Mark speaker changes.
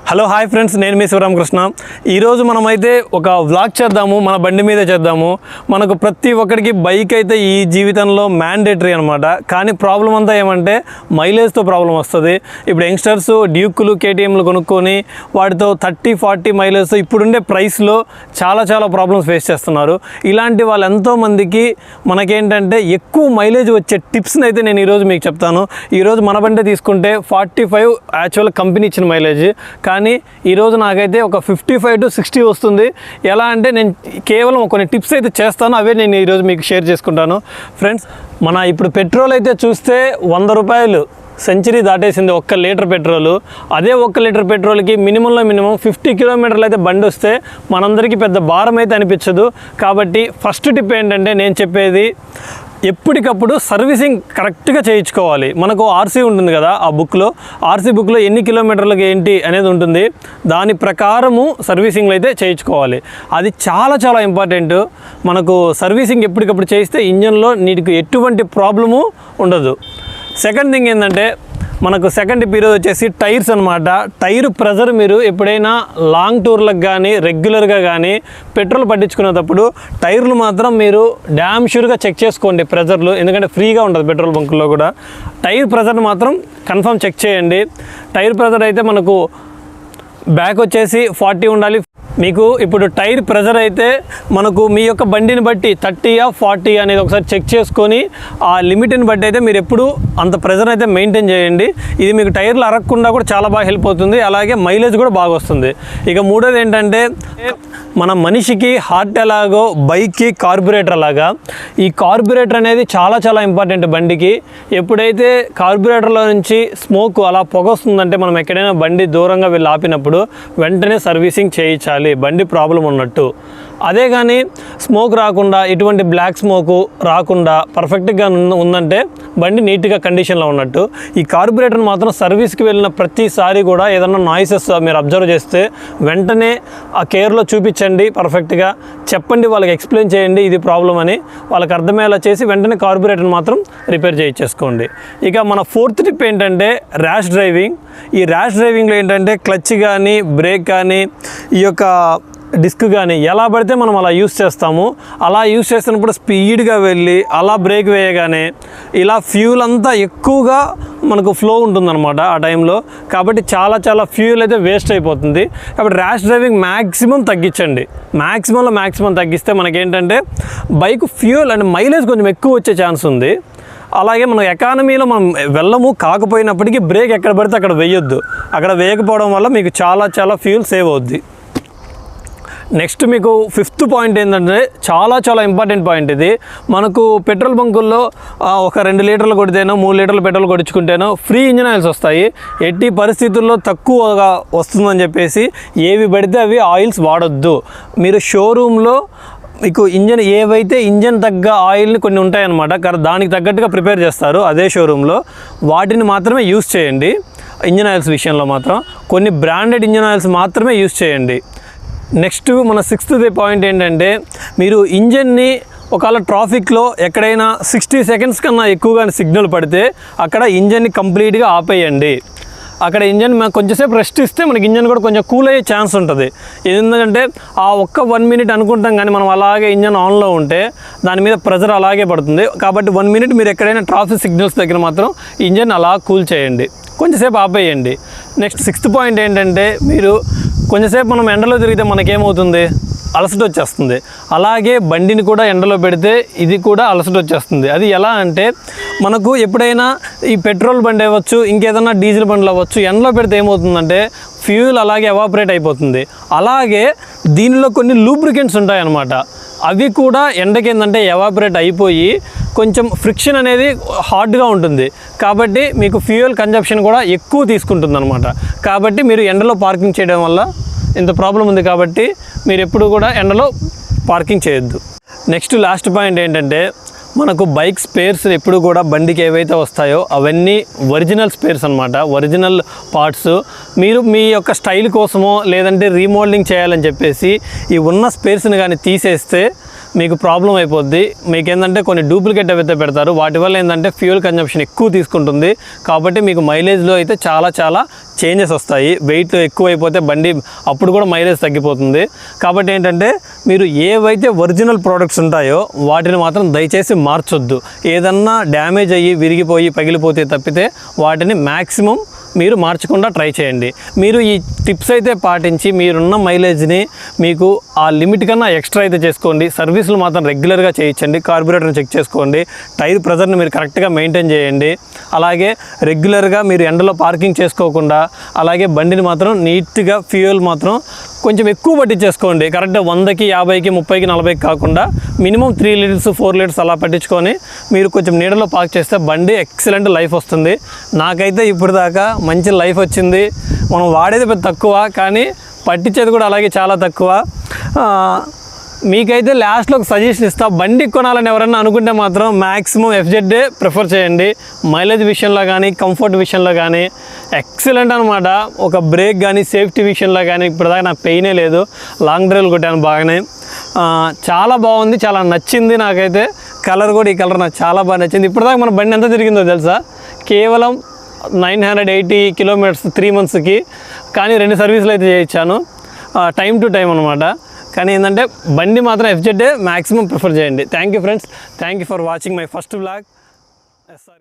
Speaker 1: Hello hi friends, నేను మీ శివరామకృష్ణ. ఈరోజు మనమైతే ఒక వ్లాగ్ చేద్దాము, మన బండి మీద చేద్దాము. మనకు ప్రతి ఒక్కరికి బైక్ అయితే ఈ జీవితంలో మ్యాండేటరీ అనమాట. కానీ ప్రాబ్లం అంతా ఏమంటే మైలేజ్తో ప్రాబ్లం వస్తుంది. ఇప్పుడు యంగ్స్టర్స్ డ్యూక్లు కేటీఎంలు కొనుక్కొని వాటితో 30-40 మైలేజ్తో ఇప్పుడుండే ప్రైస్లో చాలా ప్రాబ్లమ్స్ ఫేస్ చేస్తున్నారు. ఇలాంటి వాళ్ళు ఎంతోమందికి మనకేంటంటే ఎక్కువ మైలేజ్ వచ్చే టిప్స్ని అయితే నేను ఈరోజు మీకు చెప్తాను. ఈరోజు మన బండి తీసుకుంటే 45 యాక్చువల్ కంపెనీ ఇచ్చిన మైలేజ్, కానీ ఈరోజు నాకైతే ఒక 55 to 60 వస్తుంది. ఎలా అంటే నేను కేవలం కొన్ని టిప్స్ అయితే చేస్తాను, అవే నేను ఈరోజు మీకు షేర్ చేసుకుంటాను. ఫ్రెండ్స్, మన ఇప్పుడు పెట్రోల్ అయితే చూస్తే 100 రూపాయలు సెంచరీ దాటేసింది 1 లీటర్ పెట్రోలు. అదే 1 లీటర్ పెట్రోల్కి మినిమం 50 కిలోమీటర్లు అయితే బండి వస్తే మనందరికీ పెద్ద భారం అయితే అనిపించదు. కాబట్టి ఫస్ట్ టిప్ ఏంటంటే నేను చెప్పేది, ఎప్పటికప్పుడు సర్వీసింగ్ కరెక్ట్గా చేయించుకోవాలి. మనకు ఆర్సీ ఉంటుంది కదా, ఆ ఆర్సీ బుక్లో ఎన్ని కిలోమీటర్లకు ఏంటి అనేది ఉంటుంది. దాని ప్రకారము సర్వీసింగ్లో అయితే చేయించుకోవాలి. అది చాలా ఇంపార్టెంట్. మనకు సర్వీసింగ్ ఎప్పటికప్పుడు చేయిస్తే ఇంజన్లో నీకు ఎటువంటి ప్రాబ్లము ఉండదు. సెకండ్ థింగ్ ఏంటంటే, మనకు సెకండ్ పీరియడ్ వచ్చేసి టైర్స్ అనమాట. టైర్ ప్రెజర్ మీరు ఎప్పుడైనా లాంగ్ టూర్లకు కానీ రెగ్యులర్గా కానీ పెట్రోల్ పట్టించుకునేటప్పుడు టైర్లు మాత్రం మీరు డ్యామ్ షూర్గా చెక్ చేసుకోండి ప్రెజర్లు, ఎందుకంటే ఫ్రీగా ఉంటుంది పెట్రోల్ బంకుల్లో కూడా. టైర్ ప్రెజర్ని మాత్రం కన్ఫర్మ్ చెక్ చేయండి. టైర్ ప్రెజర్ అయితే మనకు బ్యాక్ వచ్చేసి 40 ఉండాలి. మీకు ఇప్పుడు టైర్ ప్రెజర్ అయితే మనకు మీ యొక్క బండిని బట్టి 30 or 40 అనేది ఒకసారి చెక్ చేసుకొని ఆ లిమిట్ని బట్టి అయితే మీరు ఎప్పుడు అంత ప్రెజర్ అయితే మెయింటైన్ చేయండి. ఇది మీకు టైర్లు అరగకుండా కూడా చాలా బాగా హెల్ప్ అవుతుంది. అలాగే మైలేజ్ కూడా బాగా వస్తుంది. ఇక మూడోది ఏంటంటే, మన మనిషికి హార్ట్ ఎలాగో బైక్కి కార్బొరేటర్ అలాగా ఈ కార్బొరేటర్ అనేది చాలా ఇంపార్టెంట్ బండికి. ఎప్పుడైతే కార్బొరేటర్లో నుంచి స్మోక్ అలా పొగ వస్తుందంటే మనం ఎక్కడైనా బండి దూరంగా వెళ్ళి ఆపినప్పుడు వెంటనే సర్వీసింగ్ చేయించాలి, బండి ప్రాబ్లం ఉన్నట్టు. అదే కానీ స్మోక్ రాకుండా, ఎటువంటి బ్లాక్ స్మోకు రాకుండా పర్ఫెక్ట్గా ఉందంటే బండి నీట్గా కండిషన్లో ఉన్నట్టు. ఈ కార్బొరేటర్ని మాత్రం సర్వీస్కి వెళ్ళిన ప్రతిసారి కూడా ఏదన్నా నాయిసెస్ మీరు అబ్జర్వ్ చేస్తే వెంటనే ఆ కేర్లో చూపించండి, పర్ఫెక్ట్గా చెప్పండి, వాళ్ళకి ఎక్స్ప్లెయిన్ చేయండి ఇది ప్రాబ్లం అని. వాళ్ళకి అర్థమయ్యేలా చేసి వెంటనే కార్బొరేటర్ని మాత్రం రిపేర్ చేయించేసుకోండి. ఇక మన ఫోర్త్ టిప్ ఏంటంటే ర్యాష్ డ్రైవింగ్. ఈ ర్యాష్ డ్రైవింగ్లో ఏంటంటే క్లచ్ కానీ బ్రేక్ కానీ ఈ యొక్క డిస్క్ కానీ ఎలా పడితే మనం అలా యూస్ చేస్తాము. అలా యూస్ చేస్తున్నప్పుడు స్పీడ్గా వెళ్ళి అలా బ్రేక్ వేయగానే ఇలా ఫ్యూల్ అంతా ఎక్కువగా మనకు ఫ్లో ఉంటుందన్నమాట ఆ టైంలో. కాబట్టి చాలా ఫ్యూల్ అయితే వేస్ట్ అయిపోతుంది. కాబట్టి ర్యాష్ డ్రైవింగ్ మ్యాక్సిమం తగ్గించండి. మ్యాక్సిమం తగ్గిస్తే మనకేంటంటే బైక్ ఫ్యూల్ అండ్ మైలేజ్ కొంచెం ఎక్కువ వచ్చే ఛాన్స్ ఉంది. అలాగే మన ఎకానమీలో మనం వెళ్ళము, కాకపోయినప్పటికీ బ్రేక్ ఎక్కడ పడితే అక్కడ వేయొద్దు. అక్కడ వేయకపోవడం వల్ల మీకు చాలా ఫ్యూల్ సేవ్ అవుద్ది. నెక్స్ట్ మీకు ఫిఫ్త్ పాయింట్ ఏంటంటే చాలా ఇంపార్టెంట్ పాయింట్ ఇది. మనకు పెట్రోల్ బంకుల్లో ఒక 2 లీటర్లు కొడితేనో 3 లీటర్ల పెట్రోల్ కొట్టించుకుంటేనో ఫ్రీ ఇంజిన్ ఆయిల్స్ వస్తాయి. ఎట్టి పరిస్థితుల్లో తక్కువగా వస్తుందని చెప్పేసి ఏవి పడితే అవి ఆయిల్స్ వాడొద్దు. మీరు షోరూంలో మీకు ఏవైతే ఇంజన్ తగ్గ ఆయిల్ని కొన్ని ఉంటాయన్నమాట, దానికి తగ్గట్టుగా ప్రిపేర్ చేస్తారు అదే షోరూంలో, వాటిని మాత్రమే యూస్ చేయండి. ఇంజన్ ఆయిల్స్ విషయంలో మాత్రం కొన్ని బ్రాండెడ్ ఇంజన్ ఆయిల్స్ మాత్రమే యూస్ చేయండి. నెక్స్ట్ మన 6th పాయింట్ ఏంటంటే, మీరు ఇంజన్ని ఒకవేళ ట్రాఫిక్లో ఎక్కడైనా 60 సెకండ్స్ కన్నా ఎక్కువగా సిగ్నల్ పడితే అక్కడ ఇంజన్ని కంప్లీట్గా ఆపేయండి. అక్కడ ఇంజన్ కొంచెంసేపు రెస్ట్ ఇస్తే మనకి ఇంజన్ కూడా కొంచెం కూల్ అయ్యే ఛాన్స్ ఉంటుంది. ఎందుకంటే ఆ 1 minute అనుకుంటాం, కానీ మనం అలాగే ఇంజన్ ఆన్లో ఉంటే దాని మీద ప్రెజర్ అలాగే పడుతుంది. కాబట్టి 1 minute మీరు ఎక్కడైనా ట్రాఫిక్ సిగ్నల్స్ దగ్గర మాత్రం ఇంజన్ అలా కూల్ చేయండి, కొంచెంసేపు ఆపేయండి. నెక్స్ట్ 6th పాయింట్ ఏంటంటే, మీరు కొంచెంసేపు మనం ఎండలో తిరిగితే మనకేమవుతుంది, అలసట వచ్చేస్తుంది. అలాగే బండిని కూడా ఎండలో పెడితే ఇది కూడా అలసట వచ్చేస్తుంది. అది ఎలా అంటే, మనకు ఎప్పుడైనా ఈ పెట్రోల్ బండి అవ్వచ్చు, ఇంకేదన్నా డీజిల్ బండ్లు అవ్వచ్చు, ఎండలో పెడితే ఏమవుతుందంటే ఫ్యూల్ అలాగే ఎవాపరేట్ అయిపోతుంది. అలాగే దీనిలో కొన్ని లూబ్రికెంట్స్ ఉంటాయన్నమాట, అవి కూడా ఎండకేందంటే ఎవాపరేట్ అయిపోయి కొంచెం ఫ్రిక్షన్ అనేది హార్డ్గా ఉంటుంది. కాబట్టి మీకు ఫ్యూయల్ కన్జంప్షన్ కూడా ఎక్కువ తీసుకుంటుంది అనమాట. కాబట్టి మీరు ఎండలో పార్కింగ్ చేయడం వల్ల ఇంత ప్రాబ్లం ఉంది. కాబట్టి మీరు ఎప్పుడు కూడా ఎండలో పార్కింగ్ చేయొద్దు. నెక్స్ట్ లాస్ట్ పాయింట్ ఏంటంటే, మనకు బైక్ స్పేర్స్ ఎప్పుడు కూడా బండికి ఏవైతే వస్తాయో అవన్నీ ఒరిజినల్ స్పేర్స్ అనమాట, ఒరిజినల్ పార్ట్స్. మీరు మీ యొక్క స్టైల్ కోసమో లేదంటే రీమోడలింగ్ చేయాలని చెప్పేసి ఈ ఉన్న స్పేర్స్ని కానీ తీసేస్తే మీకు ప్రాబ్లం అయిపోద్ది. మీకు ఏంటంటే కొన్ని డూప్లికేట్ అయితే పెడతారు, వాటి వల్ల ఏంటంటే ఫ్యూయల్ కన్జంప్షన్ ఎక్కువ తీసుకుంటుంది. కాబట్టి మీకు మైలేజ్లో అయితే చాలా చేంజెస్ వస్తాయి. వెయిట్ ఎక్కువ అయిపోతే బండి అప్పుడు కూడా మైలేజ్ తగ్గిపోతుంది. కాబట్టి ఏంటంటే మీరు ఏవైతే ఒరిజినల్ ప్రోడక్ట్స్ ఉంటాయో వాటిని మాత్రం దయచేసి మార్చొద్దు. ఏదన్నా డ్యామేజ్ అయ్యి విరిగిపోయి పగిలిపోతే తప్పితే వాటిని మ్యాక్సిమం మీరు మార్చకుండా ట్రై చేయండి. మీరు ఈ టిప్స్ అయితే పాటించి మీరున్న మైలేజ్ని మీకు ఆ లిమిట్ కన్నా ఎక్స్ట్రా అయితే చేసుకోండి. సర్వీసులు మాత్రం రెగ్యులర్గా చేయించండి. కార్బొరేటర్ని చెక్ చేసుకోండి. టైర్ ప్రెజర్ని మీరు కరెక్ట్గా మెయింటైన్ చేయండి. అలాగే రెగ్యులర్గా మీరు ఎండలో పార్కింగ్ చేసుకోకుండా అలాగే బండిని మాత్రం నీట్గా ఫ్యూయల్ మాత్రం కొంచెం ఎక్కువ పట్టించేసుకోండి. కరెక్ట్గా 100కి 50కి 30కి 40కి కాకుండా మినిమం 3 లీటర్స్ 4 లీటర్స్ అలా పట్టించుకొని మీరు కొంచెం నీడలో పార్క్ చేస్తే బండి ఎక్సలెంట్ లైఫ్ వస్తుంది. నాకైతే ఇప్పుడు దాకా మంచి లైఫ్ వచ్చింది. మనం వాడేది పెద్ద తక్కువ, కానీ పట్టించేది కూడా అలాగే చాలా తక్కువ. మీకైతే లాస్ట్లో ఒక సజెషన్ ఇస్తా. బండి కొనాలని ఎవరన్నా అనుకుంటే మాత్రం మ్యాక్సిమం FZడే ప్రిఫర్ చేయండి. మైలేజ్ విషయంలో కానీ కంఫర్ట్ విషయంలో కానీ ఎక్సలెంట్ అనమాట. ఒక బ్రేక్ కానీ సేఫ్టీ విషయంలో కానీ ఇప్పటిదాకా నాకు పెయినే లేదు. లాంగ్ డ్రైవ్లు కొట్టాను బాగానే. చాలా బాగుంది, చాలా నచ్చింది నాకైతే. కలర్ కూడా ఈ కలర్ నాకు చాలా బాగా నచ్చింది. ఇప్పటిదాకా మన బండి ఎంత తిరిగిందో తెలుసా? కేవలం 980 కిలోమీటర్స్ 3 మంత్స్కి. కానీ 2 సర్వీసులు అయితే చేయించాను, టైం టు టైం అనమాట. కానీ ఏంటంటే బండి మాత్రం FZడే మ్యాక్సిమం ప్రిఫర్ చేయండి. Thank you friends, thank you for watching my first vlog. SRK.